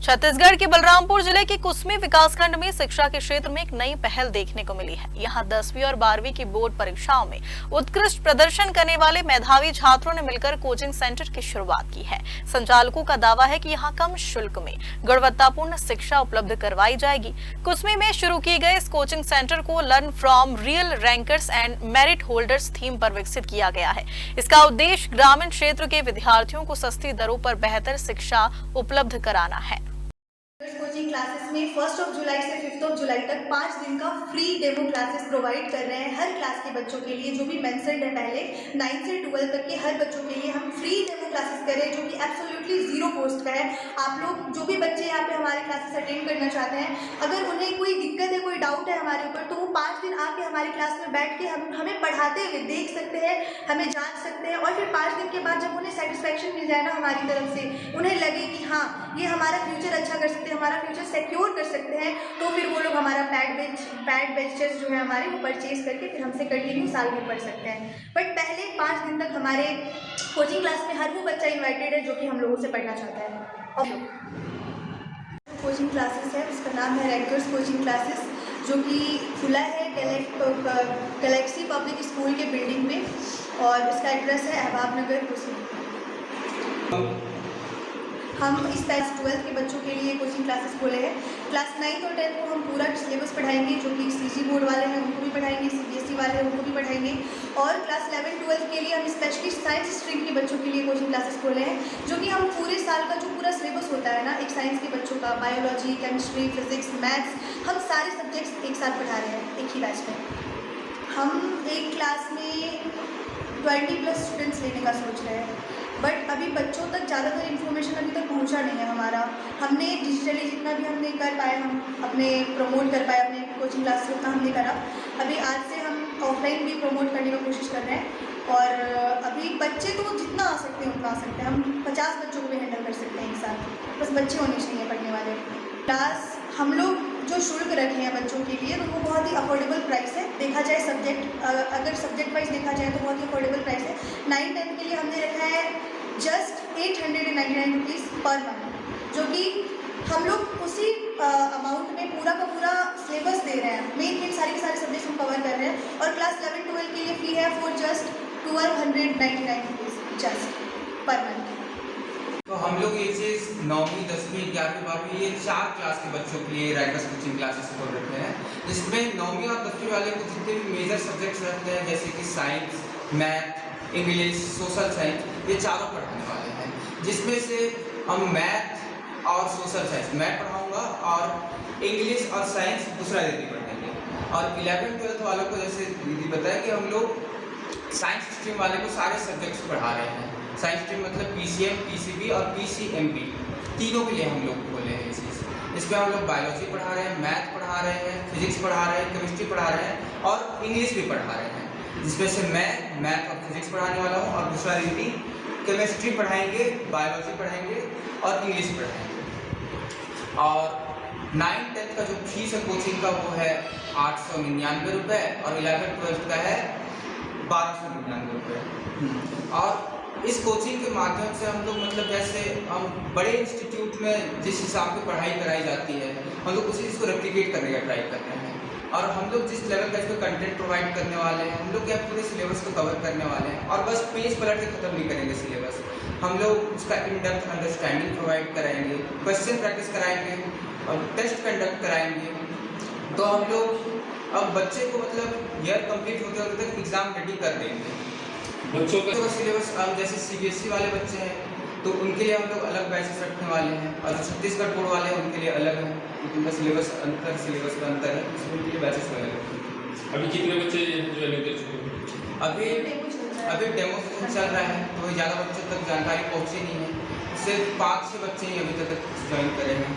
छत्तीसगढ़ के बलरामपुर जिले के कुसमी विकासखंड में शिक्षा के क्षेत्र में एक नई पहल देखने को मिली है। यहां 10वीं और 12वीं की बोर्ड परीक्षाओं में उत्कृष्ट प्रदर्शन करने वाले मेधावी छात्रों ने मिलकर कोचिंग सेंटर की शुरुआत की है। संचालकों का दावा है कि यहां कम शुल्क में गुणवत्तापूर्ण शिक्षा उपलब्ध करवाई जाएगी। कुसमी में शुरू किए गए इस कोचिंग सेंटर को learn from real rankers and merit holders theme पर विकसित किया गया है। इसका उद्देश्य ग्रामीण क्षेत्र के विद्यार्थियों को सस्ती दरों पर बेहतर शिक्षा उपलब्ध कराना है। कोचिंग क्लासेस में 1 जुलाई से 5 जुलाई तक 5 दिन का फ्री डेमो क्लासेस प्रोवाइड कर रहे हैं हर क्लास के बच्चों के लिए। जो भी मेंशन्ड है पहले 9 से 12 तक के हर बच्चों के लिए हम फ्री डेमो क्लासेस कर रहे हैं, जो कि एब्सोल्युटली 0 कॉस्ट का है। आप लोग जो भी बच्चे यहाँ पे हमारे क्लासेस अटेंड करना चाहते हैं, अगर उन्हें कोई दिक्कत है, कोई डाउट है हमारे ऊपर, तो वो 5 दिन आके हमारी क्लास में बैठ के हमें पढ़ाते हुए देख सकते हैं, हमें जांच सकते हैं। और फिर 5 दिन के बाद जब उन्हें सेटिस्फैक्शन मिल जाए ना हमारी तरफ से, उन्हें लगे कि हाँ ये हमारा फ्यूचर अच्छा कर सकते हैं, हमारा फ्यूचर सिक्योर कर सकते हैं, तो फिर वो लोग हमारा पैड बेंचेस जो है हमारे वो परचेज करके फिर हमसे कंटिन्यू साल भर पढ़ सकते हैं। बट पहले 5 दिन तक हमारे कोचिंग क्लास में हर वो बच्चा इन्वाइटेड है जो कि हम लोगों से पढ़ना चाहता है। और कोचिंग क्लासेस है, उसका नाम है रैंकर्स कोचिंग क्लासेस, जो कि खुला है गैलेक्सी पब्लिक स्कूल के बिल्डिंग में, और इसका एड्रेस है अहबाब नगर कुसमी। हम इस क्लास 12th के बच्चों के लिए कोचिंग क्लासेस खोले हैं। क्लास 9th और 10th को हम पूरा सिलेबस पढ़ाएंगे, जो कि सीजी बोर्ड वाले हैं उनको भी पढ़ाएंगे, सीबीएसई वाले हैं उनको भी पढ़ाएंगे। और क्लास 11-12th के लिए हम स्पेशली साइंस स्ट्रीम के बच्चों के लिए कोचिंग क्लासेस खोले हैं, जो कि हम पूरे साल का जो पूरा सिलेबस होता है ना, एक साइंस के बच्चों का बायोलॉजी, केमिस्ट्री, फिजिक्स, मैथ्स, हम सारे सब्जेक्ट्स एक साथ पढ़ा रहे हैं एक ही बैच में। हम एक क्लास में 20+ स्टूडेंट्स लेने का सोच रहे हैं, बट अभी बच्चों तक ज़्यादातर इन्फॉर्मेशन अभी तक पहुंचा नहीं है हमारा। हमने डिजिटली जितना भी हमने कर पाए, हम अपने प्रमोट कर पाए अपने कोचिंग क्लास से, उतना हमने करा। अभी आज से हम ऑफलाइन भी प्रमोट करने की कोशिश कर रहे हैं, और अभी बच्चे तो जितना आ सकते हैं उतना आ सकते हैं। हम 50 बच्चों को भी हैंडल कर सकते हैं एक साथ, बस बच्चे होने चाहिए पढ़ने वाले। क्लास हम लोग जो शुल्क रखे हैं बच्चों के लिए, तो वो बहुत ही अफोर्डेबल प्राइस है। देखा जाए अगर सब्जेक्ट वाइज देखा जाए तो बहुत ही अफोर्डेबल प्राइस है। 9-10 के लिए हमने रखा है जस्ट 899 रुपीज़ पर मंथ, जो कि हम लोग उसी अमाउंट में पूरा का पूरा सिलेबस दे रहे हैं। मेन सारे के सारे सब्जेक्ट हम कवर कर रहे हैं। और क्लास 11-12 के लिए फ़ी है for just 1299 rupees just per month. तो हम लोग ये चीज़ 9वीं 10वीं 11वीं 12वीं ये 4 क्लास के बच्चों के लिए रैंकर्स कोचिंग क्लासेस खोल रखे हैं, जिसमें 9वीं और 10वीं वाले को जितने भी मेजर सब्जेक्ट्स रहते हैं, जैसे कि science, math, English, social science, ये चारों पढ़ाने वाले हैं। जिसमें से हम मैथ और सोशल साइंस मैं पढ़ाऊँगा, और इंग्लिश और साइंस दूसरा दीदी पढ़ाएंगे। और 11-12 वालों को जैसे दीदी बताया कि हम लोग साइंस स्ट्रीम वाले को सारे सब्जेक्ट्स पढ़ा रहे हैं। साइंस स्ट्रीम मतलब पीसीएम, पीसीबी और पीसीएमबी तीनों के लिए हम लोग खोले हैं ये चीज़। इसमें हम लोग बायोलॉजी पढ़ा रहे हैं, मैथ पढ़ा रहे हैं, फिजिक्स पढ़ा रहे हैं, केमिस्ट्री पढ़ा रहे हैं और इंग्लिश भी पढ़ा रहे हैं, जिसमें से मैं मैथ और फिजिक्स पढ़ाने वाला हूँ, और दूसरा दीदी केमिस्ट्री पढ़ाएंगे, बायोलॉजी पढ़ाएंगे और इंग्लिश पढ़ाएंगे। और 9-10 का जो फीस है कोचिंग का वो है 899 रुपये, और 11-12 का है 1299 रुपये। और इस कोचिंग के माध्यम से हम लोग मतलब जैसे हम बड़े इंस्टीट्यूट में जिस हिसाब की पढ़ाई कराई जाती है, हम लोग उसी चीज़ को रेप्लिकेट करने का ट्राई कर रहे हैं। और हम लोग जिस लेवल का इसको कंटेंट प्रोवाइड करने वाले हैं, हम लोग क्या पूरे सिलेबस को कवर करने वाले हैं, और बस पेज पलट के ख़त्म नहीं करेंगे सिलेबस। हम लोग उसका इन डेप्थ अंडरस्टैंडिंग प्रोवाइड कराएंगे, क्वेश्चन प्रैक्टिस कराएंगे और टेस्ट कंडक्ट कराएंगे। तो हम लोग अब बच्चे को मतलब ईयर कंप्लीट होते होते तक एग्ज़ाम रेडी कर देंगे। बच्चों का सिलेबस जैसे सीबीएसई वाले बच्चे हैं तो उनके लिए हम लोग अलग बैचेस रखने वाले हैं, और जो छत्तीसगढ़ बोर्ड वाले हैं उनके लिए अलग है, उनका सिलेबस का अंतर है, इसमें उनके लिए बैचेस अलग है। अभी कितने बच्चे ज्वाइन कर चुके हैं? अभी डेमो सेशन चल रहा है, तो ज़्यादा बच्चों तक जानकारी पहुँची नहीं है। सिर्फ 5-6 बच्चे ही अभी तक ज्वाइन करे हैं।